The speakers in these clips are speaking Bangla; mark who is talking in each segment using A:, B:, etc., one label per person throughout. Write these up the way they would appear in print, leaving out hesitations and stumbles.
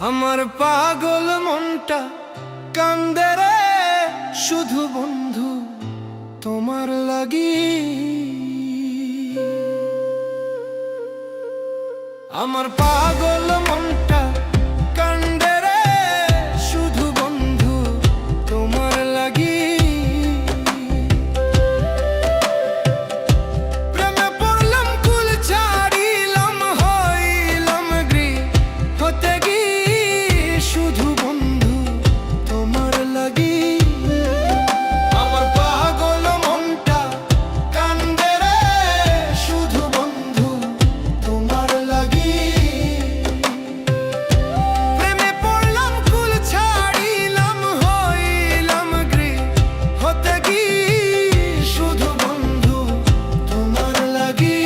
A: আমার পাগল মনটা কান্দে রে শুধু বন্ধু তোমার লাগি। আমার পাগল মনটা কান্দে রে শুধু বন্ধু তোমার লাগি। প্রেমে পড়লাম কুল ছাড়িলাম হইলাম গৃহ হতে গি শুধু বন্ধু তোমার লাগি। আমার পাগল মনটা কান্দে রে শুধু বন্ধু তোমার লাগি। প্রেমে পড়লাম কুল ছাড়িলাম হইলাম গৃহ হতে গি শুধু বন্ধু তোমার লাগি।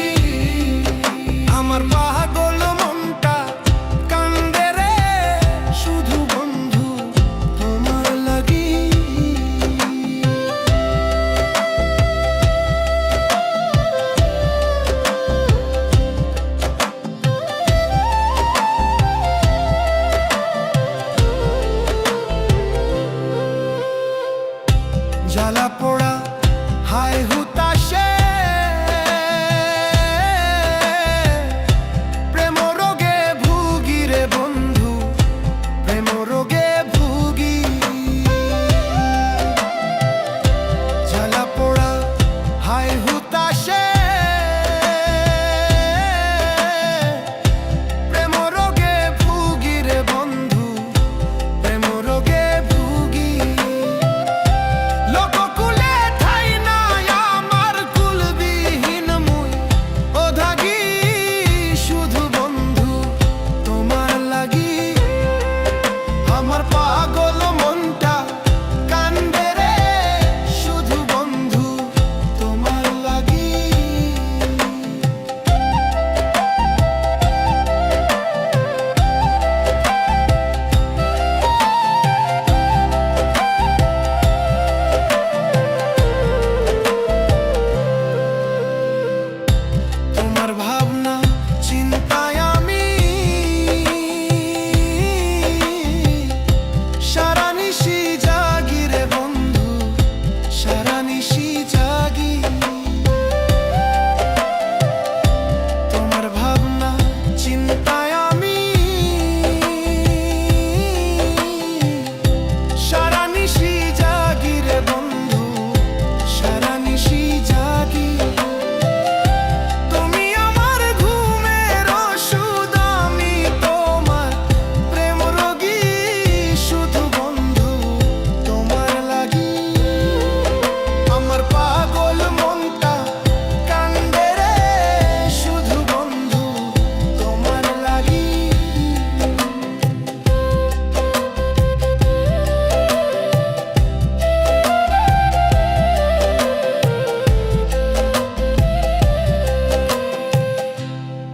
A: আমার পাগল মনটা কান্দে রে শুধু বন্ধু তোমার লাগি। জ্বালা পোড়া হায় হুতাশে প্রেম রোগে ভুগি রে বন্ধু প্রেম রোগে ভুগি। জ্বালা পোড়া হায় হুতাশে প্রেম রোগে ভুগি রে বন্ধু প্রেম রোগে ভুগি। লোককুলে ঠাই নাই আমার কুলবিহীন মুই ওধাগি শুধু বন্ধু তোমার লাগি। আমার পাগল মনটা কান্দে রে শুধু বন্ধু তোমার লাগি। তোমার ভাবনা চিন্তায় আমি সারা নিশি জাগি রে বন্ধু সারা নিশি জাগি। তোমার ভাবনা চিন্তায় আমি সারা নিশি জাগি রে বন্ধু সারা নিশি জাগি। তুমি আমার ঘুমের ওষুধ আমি তোমার প্রেম রোগী শুধু বন্ধু তোমার লাগি। আমার পাগল মনটা কান্দে রে শুধু বন্ধু তোমার লাগি।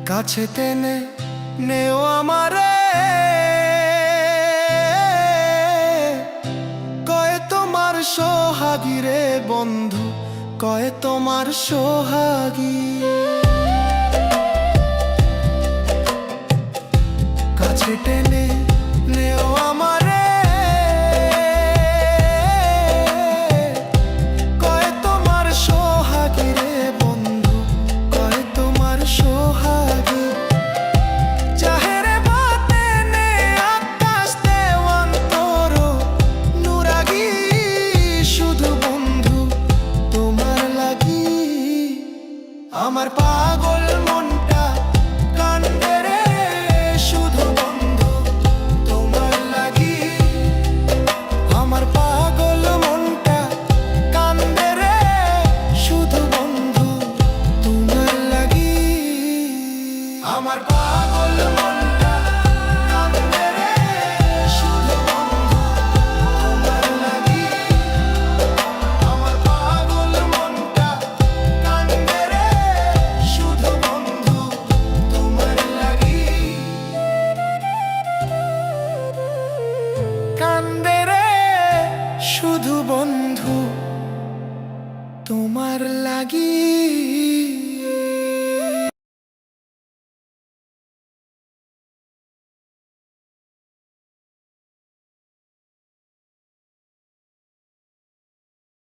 A: কাছে টেনে নেও আমারে কয়ে তোমার সোহাগী রে বন্ধু কয়ে তোমার সোহাগী। কাছে টেনে নেও আমারে কয়ে তোমার সোহাগী রে বন্ধু কয়ে তোমার সোহাগী। চাহেরে বাতে নে আকাশ দেওয়ান্তর নুরাগী শুধু বন্ধু তোমার লাগি। আমার পাগল মনটা কান্দে রে শুধু বন্ধু পাগল মনটা কান্দে রে শুধু বন্ধু তোমার লাগি। আমার পাগল মনটা কান্দে রে শুধু বন্ধু তোমার লাগি। কান্দে রে শুধু বন্ধু তোমার লাগি।